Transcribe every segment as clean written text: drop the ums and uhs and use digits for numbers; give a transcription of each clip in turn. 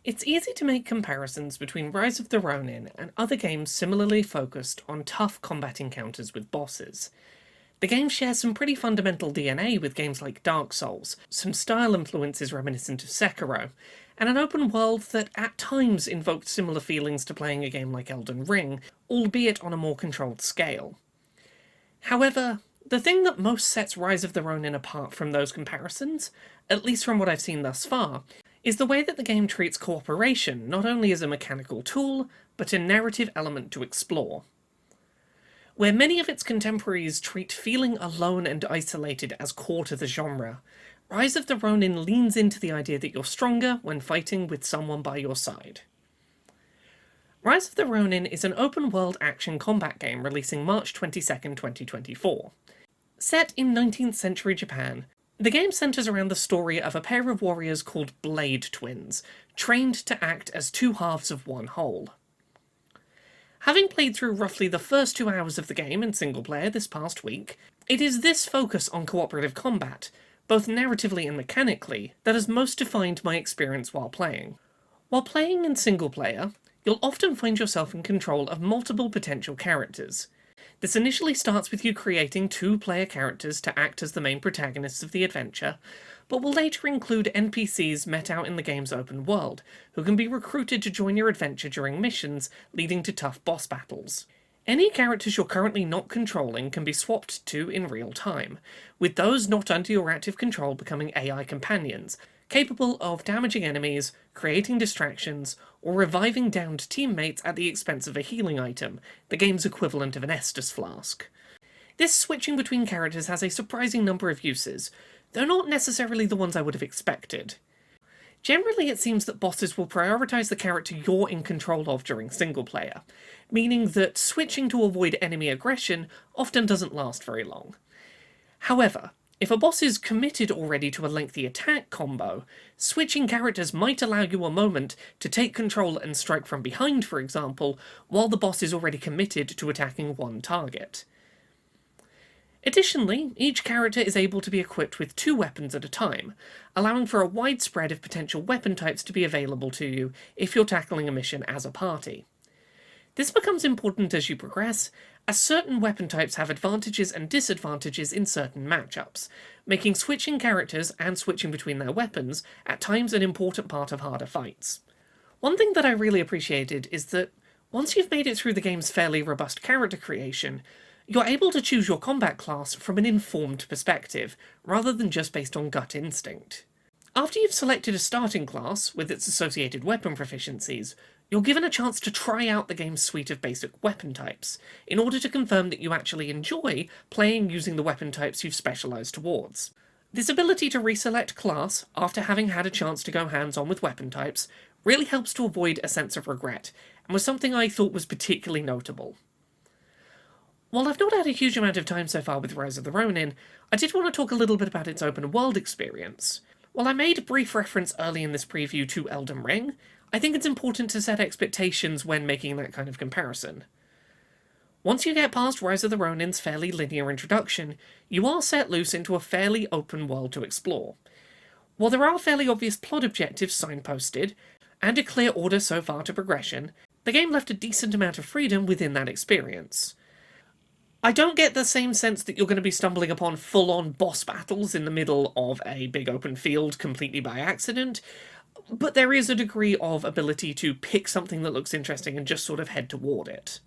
It's easy to make comparisons between Rise of the Ronin and other games similarly focused on tough combat encounters with bosses. The game shares some pretty fundamental DNA with games like Dark Souls, some style influences reminiscent of Sekiro, and an open world that at times invoked similar feelings to playing a game like Elden Ring, albeit on a more controlled scale. However, the thing that most sets Rise of the Ronin apart from those comparisons, at least from what I've seen thus far, is the way that the game treats cooperation not only as a mechanical tool, but a narrative element to explore. Where many of its contemporaries treat feeling alone and isolated as core to the genre, Rise of the Ronin leans into the idea that you're stronger when fighting with someone by your side. Rise of the Ronin is an open-world action combat game releasing March 22nd, 2024. Set in 19th century Japan, the game centres around the story of a pair of warriors called Blade Twins, trained to act as two halves of one whole. Having played through roughly the first 2 hours of the game in single player this past week, it is this focus on cooperative combat, both narratively and mechanically, that has most defined my experience while playing. While playing in single player, you'll often find yourself in control of multiple potential characters. This initially starts with you creating two-player characters to act as the main protagonists of the adventure, but will later include NPCs met out in the game's open world, who can be recruited to join your adventure during missions, leading to tough boss battles. Any characters you're currently not controlling can be swapped to in real time, with those not under your active control becoming AI companions, capable of damaging enemies, creating distractions, or reviving downed teammates at the expense of a healing item, the game's equivalent of an Estus flask. This switching between characters has a surprising number of uses, though not necessarily the ones I would have expected. Generally, it seems that bosses will prioritise the character you're in control of during single player, meaning that switching to avoid enemy aggression often doesn't last very long. However, if a boss is committed already to a lengthy attack combo, switching characters might allow you a moment to take control and strike from behind, for example, while the boss is already committed to attacking one target. Additionally, each character is able to be equipped with 2 weapons at a time, allowing for a wide spread of potential weapon types to be available to you if you're tackling a mission as a party. This becomes important as you progress, as certain weapon types have advantages and disadvantages in certain matchups, making switching characters and switching between their weapons at times an important part of harder fights. One thing that I really appreciated is that once you've made it through the game's fairly robust character creation, you're able to choose your combat class from an informed perspective, rather than just based on gut instinct. After you've selected a starting class, with its associated weapon proficiencies, you're given a chance to try out the game's suite of basic weapon types, in order to confirm that you actually enjoy playing using the weapon types you've specialised towards. This ability to reselect class, after having had a chance to go hands-on with weapon types, really helps to avoid a sense of regret, and was something I thought was particularly notable. While I've not had a huge amount of time so far with Rise of the Ronin, I did want to talk a little bit about its open world experience. While I made a brief reference early in this preview to Elden Ring, I think it's important to set expectations when making that kind of comparison. Once you get past Rise of the Ronin's fairly linear introduction, you are set loose into a fairly open world to explore. While there are fairly obvious plot objectives signposted, and a clear order so far to progression, the game left a decent amount of freedom within that experience. I don't get the same sense that you're going to be stumbling upon full-on boss battles in the middle of a big open field completely by accident, but there is a degree of ability to pick something that looks interesting and just sort of head toward it.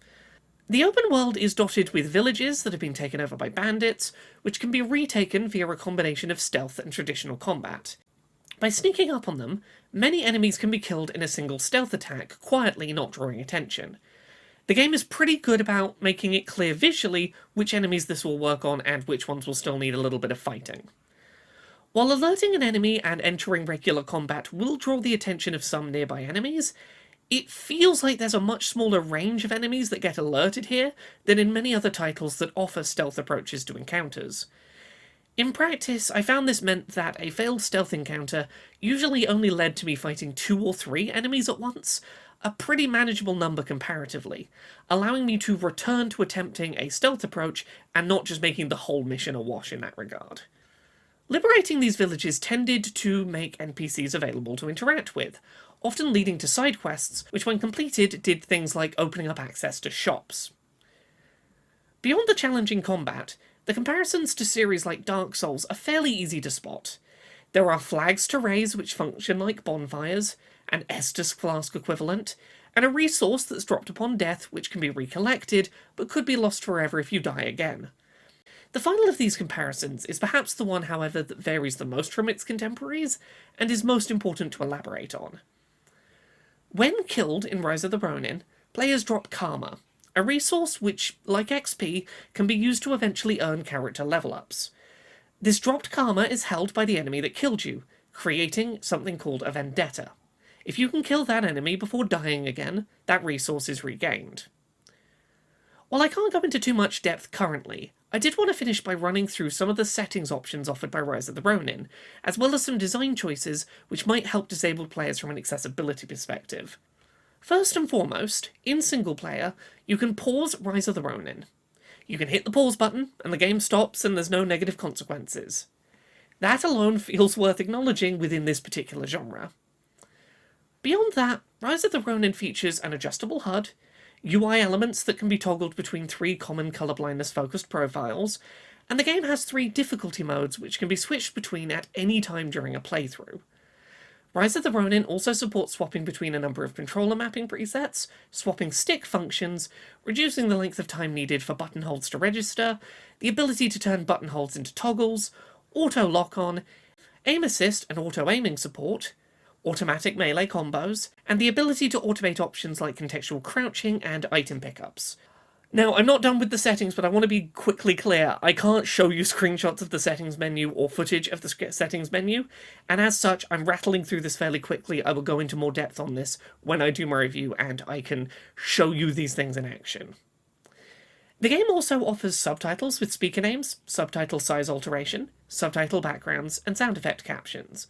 The open world is dotted with villages that have been taken over by bandits, which can be retaken via a combination of stealth and traditional combat. By sneaking up on them, many enemies can be killed in a single stealth attack, quietly not drawing attention. The game is pretty good about making it clear visually which enemies this will work on and which ones will still need a little bit of fighting. While alerting an enemy and entering regular combat will draw the attention of some nearby enemies, it feels like there's a much smaller range of enemies that get alerted here than in many other titles that offer stealth approaches to encounters. In practice, I found this meant that a failed stealth encounter usually only led to me fighting 2 or 3 enemies at once, a pretty manageable number comparatively, allowing me to return to attempting a stealth approach and not just making the whole mission a wash in that regard. Liberating these villages tended to make NPCs available to interact with, often leading to side quests, which when completed did things like opening up access to shops. Beyond the challenging combat, the comparisons to series like Dark Souls are fairly easy to spot. There are flags to raise which function like bonfires, an Estus flask equivalent, and a resource that's dropped upon death which can be recollected, but could be lost forever if you die again. The final of these comparisons is perhaps the one, however, that varies the most from its contemporaries, and is most important to elaborate on. When killed in Rise of the Ronin, players drop karma, a resource which, like XP, can be used to eventually earn character level-ups. This dropped karma is held by the enemy that killed you, creating something called a vendetta. If you can kill that enemy before dying again, that resource is regained. While I can't go into too much depth currently, I did want to finish by running through some of the settings options offered by Rise of the Ronin, as well as some design choices which might help disabled players from an accessibility perspective. First and foremost, in single player, you can pause Rise of the Ronin. You can hit the pause button, and the game stops and there's no negative consequences. That alone feels worth acknowledging within this particular genre. Beyond that, Rise of the Ronin features an adjustable HUD, UI elements that can be toggled between 3 common colourblindness focused profiles, and the game has 3 difficulty modes which can be switched between at any time during a playthrough. Rise of the Ronin also supports swapping between a number of controller mapping presets, swapping stick functions, reducing the length of time needed for button holds to register, the ability to turn button holds into toggles, auto lock-on, aim assist and auto-aiming support, automatic melee combos, and the ability to automate options like contextual crouching and item pickups. Now, I'm not done with the settings, but I want to be quickly clear. I can't show you screenshots of the settings menu or footage of the settings menu, and as such, I'm rattling through this fairly quickly. I will go into more depth on this when I do my review, and I can show you these things in action. The game also offers subtitles with speaker names, subtitle size alteration, subtitle backgrounds, and sound effect captions.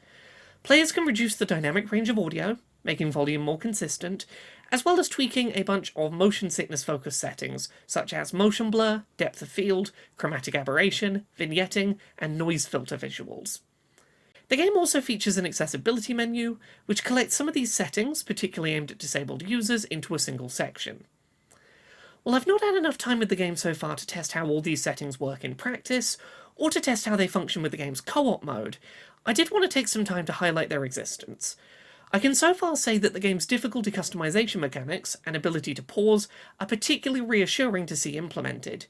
Players can reduce the dynamic range of audio, making volume more consistent, as well as tweaking a bunch of motion sickness focused settings, such as motion blur, depth of field, chromatic aberration, vignetting, and noise filter visuals. The game also features an accessibility menu, which collects some of these settings, particularly aimed at disabled users, into a single section. While I've not had enough time with the game so far to test how all these settings work in practice, or to test how they function with the game's co-op mode, I did want to take some time to highlight their existence. I can so far say that the game's difficulty customization mechanics and ability to pause are particularly reassuring to see implemented,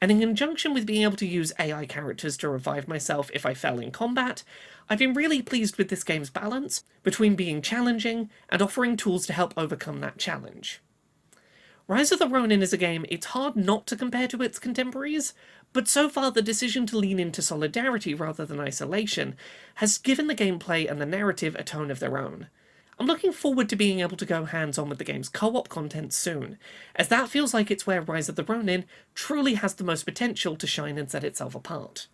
and in conjunction with being able to use AI characters to revive myself if I fell in combat, I've been really pleased with this game's balance between being challenging and offering tools to help overcome that challenge. Rise of the Ronin is a game it's hard not to compare to its contemporaries, but so far the decision to lean into solidarity rather than isolation has given the gameplay and the narrative a tone of their own. I'm looking forward to being able to go hands-on with the game's co-op content soon, as that feels like it's where Rise of the Ronin truly has the most potential to shine and set itself apart.